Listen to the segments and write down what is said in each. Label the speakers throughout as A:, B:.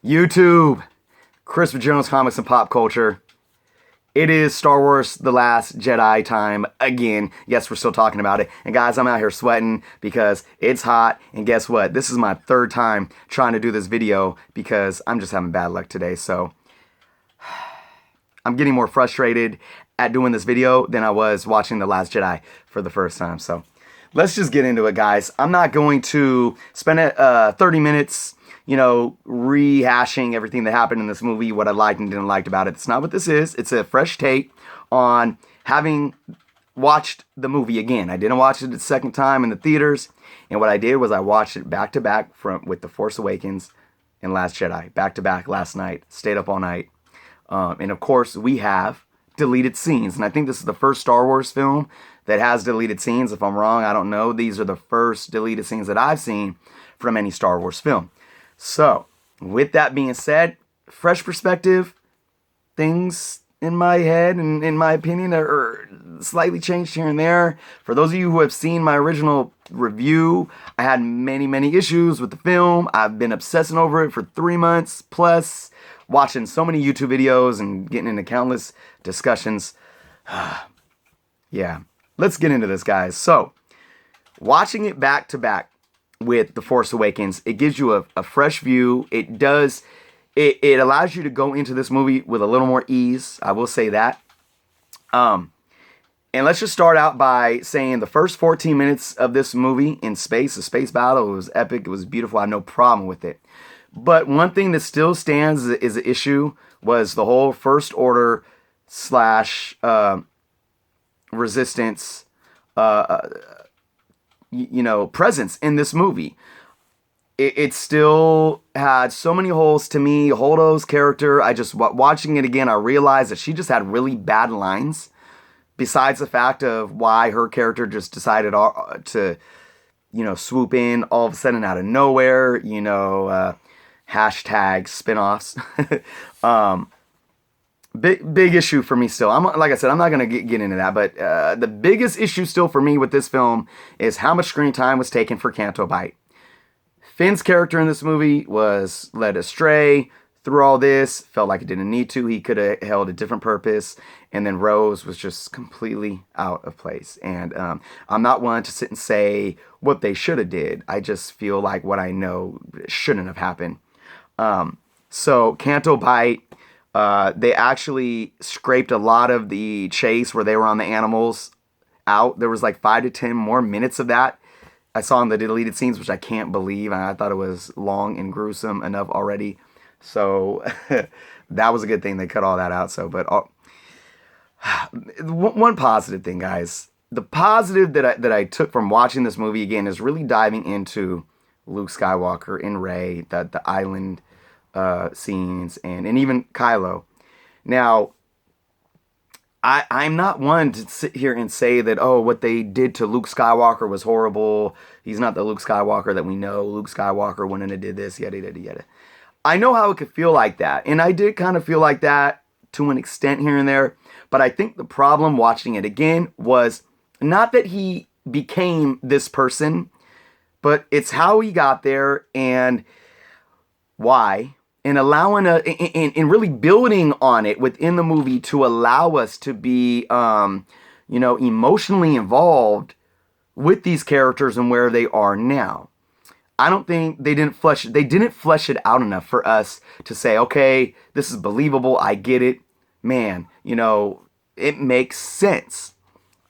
A: YouTube, Christopher Jones Comics and Pop Culture. It is Star Wars The Last Jedi time again. Yes, we're still talking about it. And guys, I'm out here sweating because it's hot. And guess what? This is my third time trying to do this video because I'm just having bad luck today. So I'm getting more frustrated at doing this video than I was watching The Last Jedi for the first time. So let's just get into it, guys. I'm not going to spend 30 minutes rehashing everything that happened in this movie, what I liked and didn't like about it. It's not what this is. It's a fresh take on having watched the movie again. I didn't watch it the second time in the theaters, and what I did was I watched it back to back with The Force Awakens and Last Jedi, back to back last night. Stayed up all night, and of course we have deleted scenes, and I think this is the first Star Wars film that has deleted scenes. If I'm wrong, I don't know. These are the first deleted scenes that I've seen from any Star Wars film. So, with that being said, fresh perspective, things in my head and in my opinion are slightly changed here and there. For those of you who have seen my original review, I had many issues with the film. I've been obsessing over it for 3 months plus, watching so many YouTube videos and getting into countless discussions. Yeah, let's get into this, guys. So, watching it back to back with The Force Awakens, it gives you a fresh view. It allows you to go into this movie with a little more ease. I will say that. And let's just start out by saying the first 14 minutes of this movie in space, the space battle, it was epic. It was beautiful. I had no problem with it. But one thing that still stands as an issue was the whole First Order / Resistance presence in this movie. It still had so many holes to me. Holdo's character, watching it again, I realized that she just had really bad lines. Besides the fact of why her character just decided to, swoop in all of a sudden out of nowhere, hashtag spinoffs. Big issue for me still. Like I said, I'm not going to get into that, but the biggest issue still for me with this film is how much screen time was taken for Canto Bight. Finn's character in this movie was led astray through all this, felt like it didn't need to. He could have held a different purpose, and then Rose was just completely out of place. And I'm not one to sit and say what they should have did. I just feel like what I know shouldn't have happened. So Canto Bight, they actually scraped a lot of the chase where they were on the animals out. There was like 5 to 10 more minutes of that I saw in the deleted scenes, which I can't believe. I thought it was long and gruesome enough already. So that was a good thing they cut all that out. So, but one positive thing, guys. The positive that I took from watching this movie again is really diving into Luke Skywalker and Rey, the island scenes, and even Kylo. Now, I'm not one to sit here and say that, what they did to Luke Skywalker was horrible. He's not the Luke Skywalker that we know. Luke Skywalker went in and did this, yada, yada, yada. I know how it could feel like that, and I did kind of feel like that to an extent here and there, but I think the problem watching it again was not that he became this person, but it's how he got there and why. And allowing and really building on it within the movie to allow us to be, emotionally involved with these characters and where they are now. I don't think they didn't flesh it out enough for us to say, okay, this is believable. I get it, man. It makes sense.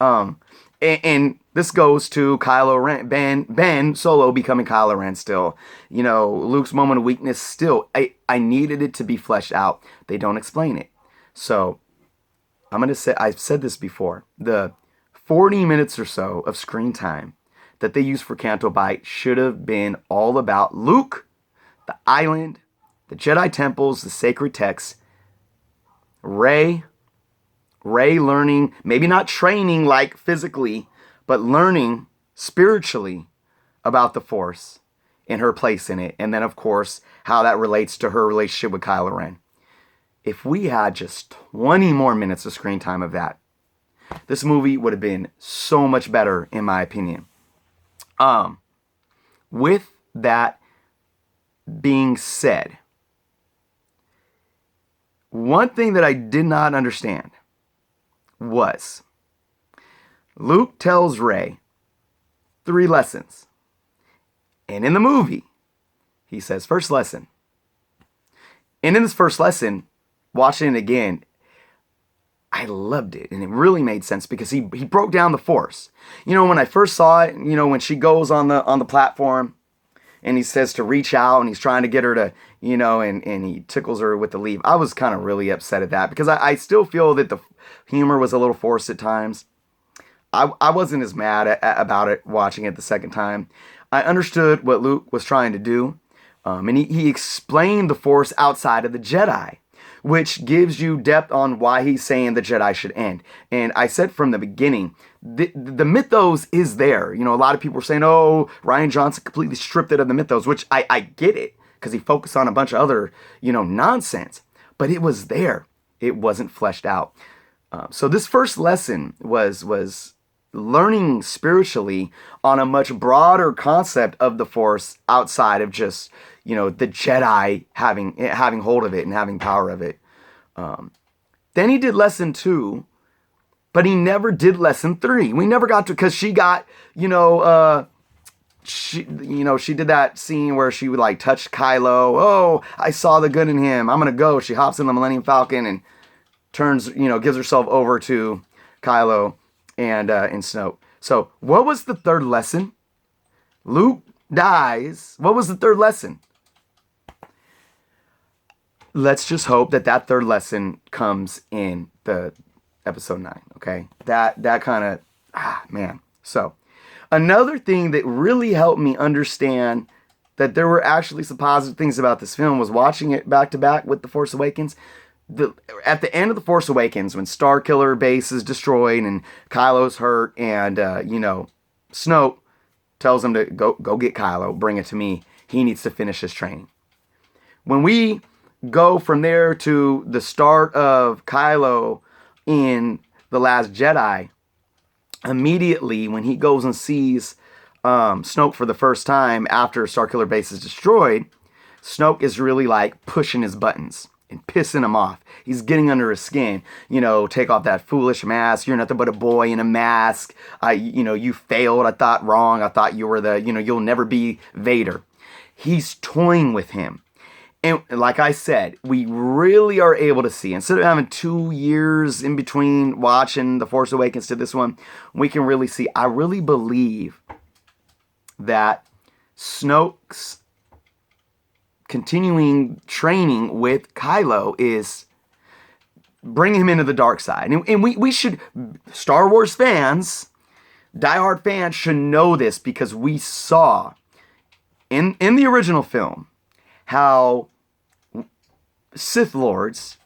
A: And this goes to Kylo Ren, Ben Solo becoming Kylo Ren still. Luke's moment of weakness still. I needed it to be fleshed out. They don't explain it. So, I've said this before. The 40 minutes or so of screen time that they used for Canto Bight should have been all about Luke, the island, the Jedi temples, the sacred texts, Rey learning, maybe not training like physically, but learning spiritually about the Force and her place in it. And then, of course, how that relates to her relationship with Kylo Ren. If we had just 20 more minutes of screen time of that, this movie would have been so much better, in my opinion. With that being said, One thing that I did not understand was Luke tells Rey 3 lessons. And in the movie, he says, first lesson. And in this first lesson, watching it again, I loved it. And it really made sense because he broke down the Force. When I first saw it, when she goes on the platform and he says to reach out and he's trying to get her to, and he tickles her with the leaf. I was kind of really upset at that because I still feel that the humor was a little forced at times. I wasn't as mad about it watching it the second time. I understood what Luke was trying to do. And he explained the Force outside of the Jedi, which gives you depth on why he's saying the Jedi should end. And I said from the beginning, the mythos is there. A lot of people were saying, oh, Rian Johnson completely stripped it of the mythos, which I get it, because he focused on a bunch of other, nonsense. But it was there. It wasn't fleshed out. So this first lesson was learning spiritually on a much broader concept of the Force outside of just, the Jedi having hold of it and having power of it. Then he did lesson 2, but he never did lesson 3. We never got to, because she got, she did that scene where she would like touch Kylo. Oh, I saw the good in him. I'm going to go. She hops in the Millennium Falcon and turns, gives herself over to Kylo and Snoke. So what was the third lesson? Luke dies. What was the third lesson? Let's just hope that third lesson comes in the episode 9. Okay. That kind of, man. So another thing that really helped me understand that there were actually some positive things about this film was watching it back to back with The Force Awakens. At the end of The Force Awakens, when Starkiller base is destroyed and Kylo's hurt and, Snoke tells him to go get Kylo, bring it to me. He needs to finish his training. When we go from there to the start of Kylo in The Last Jedi, immediately when he goes and sees Snoke for the first time after Starkiller base is destroyed, Snoke is really like pushing his buttons and pissing him off. He's getting under his skin. Take off that foolish mask. You're nothing but a boy in a mask. You failed. I thought wrong. I thought you were you'll never be Vader. He's toying with him. And like I said, we really are able to see, instead of having 2 years in between watching The Force Awakens to this one, we can really see. I really believe that Snoke's continuing training with Kylo is bringing him into the dark side. And we should, Star Wars fans, diehard fans should know this, because we saw in the original film how Sith Lords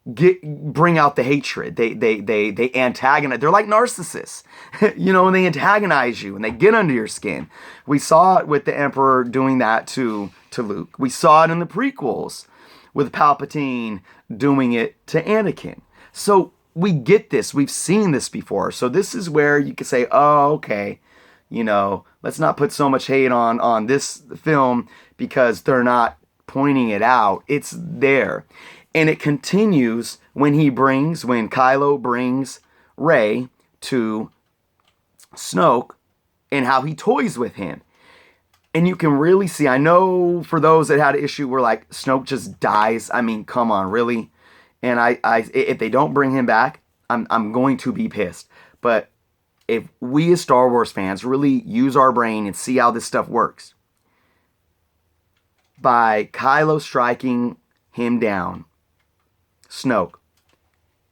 A: bring out the hatred. They antagonize. They're like narcissists, and they antagonize you and they get under your skin. We saw it with the Emperor doing that to Luke. We saw it in the prequels with Palpatine doing it to Anakin. So we get this. We've seen this before. So this is where you could say, oh, okay, let's not put so much hate on this film because they're not pointing it out. It's there. And it continues when Kylo brings Rey to Snoke and how he toys with him. And you can really see, I know for those that had an issue where like Snoke just dies. I mean, come on, really? And if they don't bring him back, I'm going to be pissed. But if we as Star Wars fans really use our brain and see how this stuff works, by Kylo striking him down, Snoke,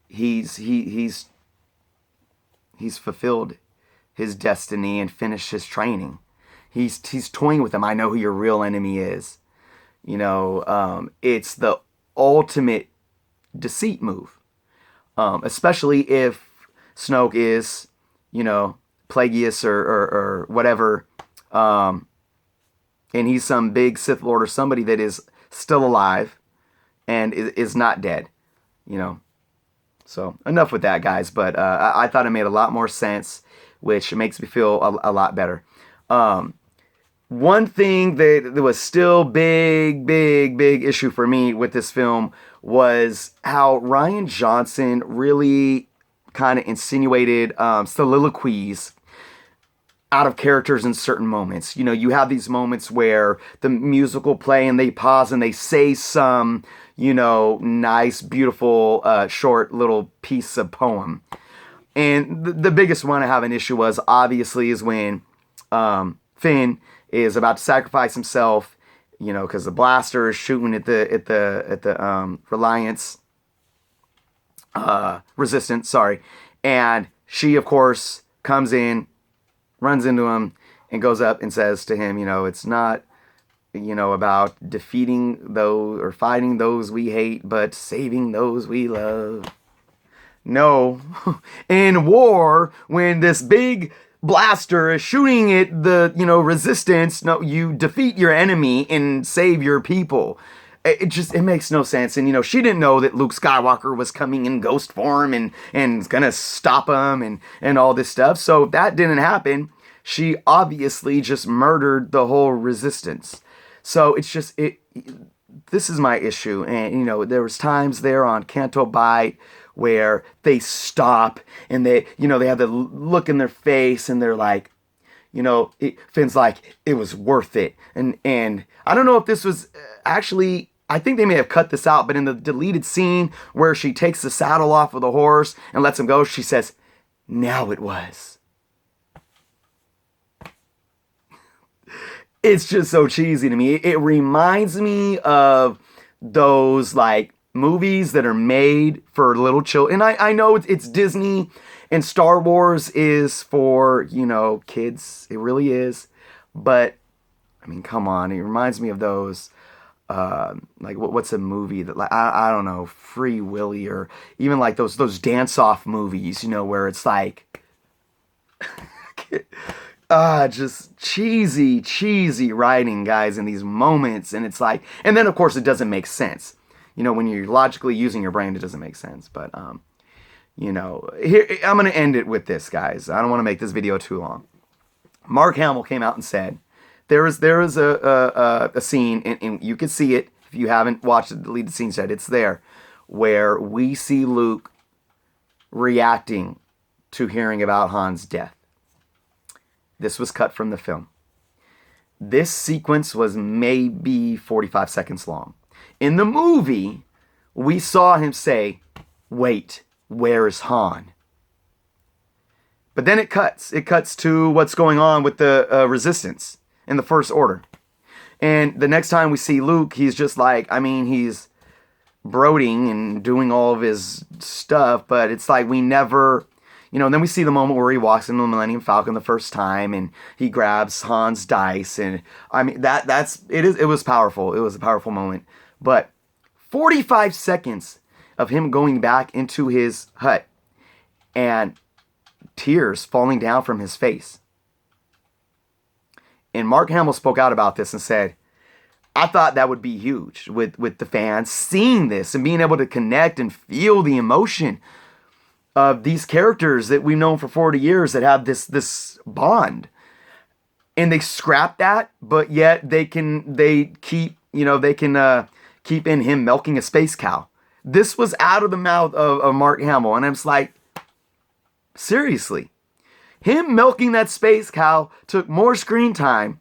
A: he's fulfilled his destiny and finished his training. He's toying with him. I know who your real enemy is. It's the ultimate deceit move. Especially if Snoke is, Plagueis or whatever, and he's some big Sith Lord or somebody that is still alive and is not dead, So enough with that, guys. But I thought it made a lot more sense, which makes me feel a lot better. One thing that was still big issue for me with this film was how Ryan Johnson really kind of insinuated soliloquies out of characters in certain moments. You know, you have these moments where the music will play and they pause and they say some, you know, nice, beautiful, short little piece of poem. And the biggest one I have an issue was obviously is when Finn is about to sacrifice himself, you know, because the blaster is shooting at the Reliance resistance, sorry, and she of course comes in, runs into him, and goes up and says to him, you know, it's not, you know, about defeating those or fighting those we hate, but saving those we love. No. In war, when this big blaster is shooting at the, you know, resistance, no, you defeat your enemy and save your people. It makes no sense. And, you know, she didn't know that Luke Skywalker was coming in ghost form and gonna stop him and all this stuff. So if that didn't happen, she obviously just murdered the whole resistance. So it's just, this is my issue. And, you know, there was times there on Canto Bight where they stop and they, you know, they have the look in their face and they're like, you know, Finn's like, it was worth it. And I don't know if this was actually, I think they may have cut this out, but in the deleted scene where she takes the saddle off of the horse and lets him go, she says, now it was. It's just so cheesy to me. It reminds me of those like movies that are made for little children. And I know it's Disney and Star Wars is for, you know, kids. It really is. But, I mean, come on. It reminds me of those, like, what's a movie that, like, I don't know, Free Willy, or even like those dance-off movies, you know, where it's like, just cheesy writing, guys, in these moments. And it's like, and then, of course, it doesn't make sense. You know, when you're logically using your brain, it doesn't make sense. But, you know, here, I'm going to end it with this, guys. I don't want to make this video too long. Mark Hamill came out and said, there is a scene, and you can see it if you haven't watched the deleted scenes yet. It's there, where we see Luke reacting to hearing about Han's death. This was cut from the film. This sequence was maybe 45 seconds long. In the movie, we saw him say, wait, where is Han? But then it cuts. It cuts to what's going on with the resistance in the First Order. And the next time we see Luke, he's just like, I mean, he's brooding and doing all of his stuff, but it's like we never, you know, and then we see the moment where he walks into the Millennium Falcon the first time and he grabs Han's dice. And I mean, it was powerful. It was a powerful moment. But 45 seconds of him going back into his hut and tears falling down from his face. And Mark Hamill spoke out about this and said, I thought that would be huge with the fans seeing this and being able to connect and feel the emotion of these characters that we've known for 40 years that have this bond. And they scrap that, but yet they keep in him milking a space cow. This was out of the mouth of Mark Hamill. And I'm just like, seriously. Him milking that space cow took more screen time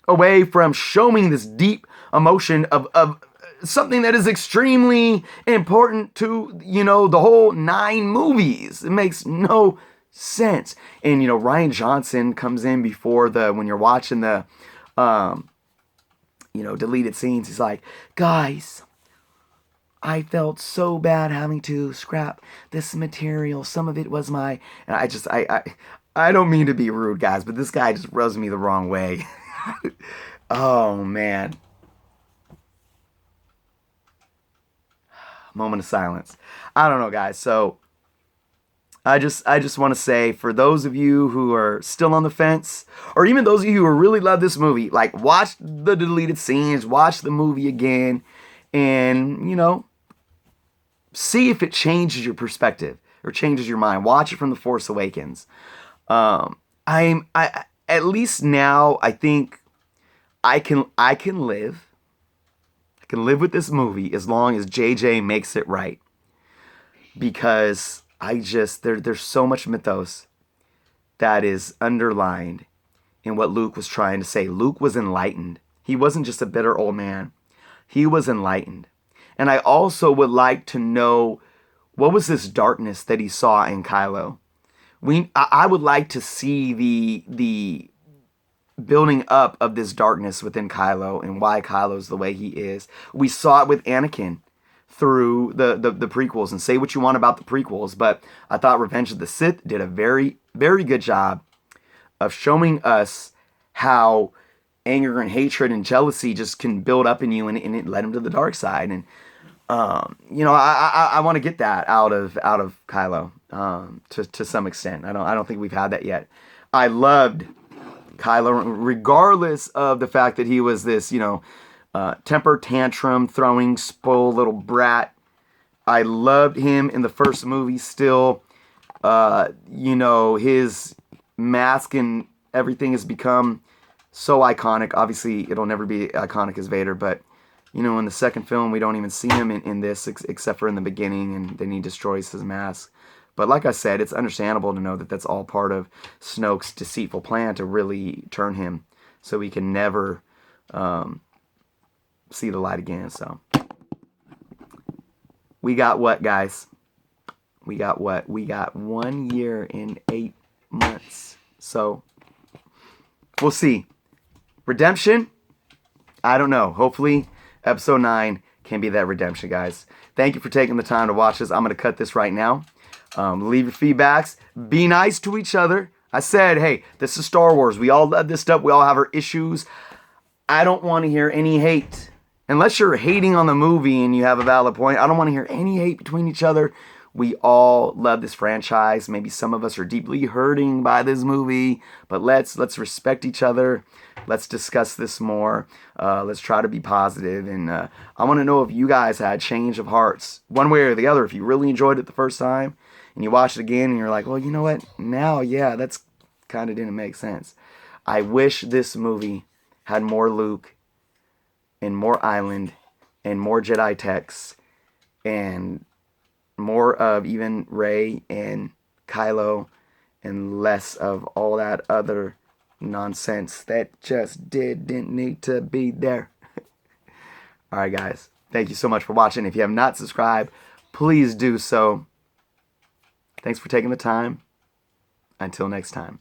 A: away from showing this deep emotion of something that is extremely important to, you know, the whole 9 movies. It makes no sense. And, you know, Ryan Johnson comes in before when you're watching the, you know, deleted scenes. He's like, guys, I felt so bad having to scrap this material. Some of it was and I don't mean to be rude, guys, but this guy just rubs me the wrong way. Oh, man. Moment of silence. I don't know, guys. So I just want to say, for those of you who are still on the fence, or even those of you who really love this movie, like, watch the deleted scenes, watch the movie again, and, you know, see if it changes your perspective or changes your mind. Watch it from The Force Awakens. I at least now, I think I can live with this movie as long as JJ makes it right, because there's so much mythos that is underlined in what Luke was trying to say. Luke was enlightened. He wasn't just a bitter old man. He was enlightened. And I also would like to know, what was this darkness that he saw in Kylo? I would like to see the building up of this darkness within Kylo and why Kylo's the way he is. We saw it with Anakin through the prequels, and say what you want about the prequels, but I thought Revenge of the Sith did a very, very good job of showing us how anger and hatred and jealousy just can build up in you, and it led him to the dark side. And I want to get that out of Kylo, to some extent. I don't think we've had that yet. I loved Kylo, regardless of the fact that he was this, temper tantrum throwing, spoiled little brat. I loved him in the first movie still. His mask and everything has become so iconic. Obviously, it'll never be iconic as Vader, but in the second film, we don't even see him in this except for in the beginning, and then he destroys his mask. But like I said, it's understandable to know that that's all part of Snoke's deceitful plan to really turn him so he can never see the light again. So we got what, guys? We got what? We got 1 year and 8 months. So we'll see. Redemption? I don't know. Hopefully episode 9 can be that redemption, guys. Thank you for taking the time to watch this. I'm going to cut this right now. Leave your feedbacks. Be nice to each other. I said, hey, this is Star Wars. We all love this stuff. We all have our issues. I don't want to hear any hate. Unless you're hating on the movie and you have a valid point, I don't want to hear any hate between each other. We all love this franchise. Maybe some of us are deeply hurting by this movie, but let's respect each other. Let's discuss this more. Let's try to be positive. And I want to know if you guys had change of hearts, one way or the other. If you really enjoyed it the first time and you watch it again and you're like, well, you know what? Now, yeah, that's kind of didn't make sense. I wish this movie had more Luke and more Island and more Jedi texts and more of even Rey and Kylo and less of all that other nonsense that just didn't need to be there. Alright, guys. Thank you so much for watching. If you have not subscribed, please do so. Thanks for taking the time. Until next time.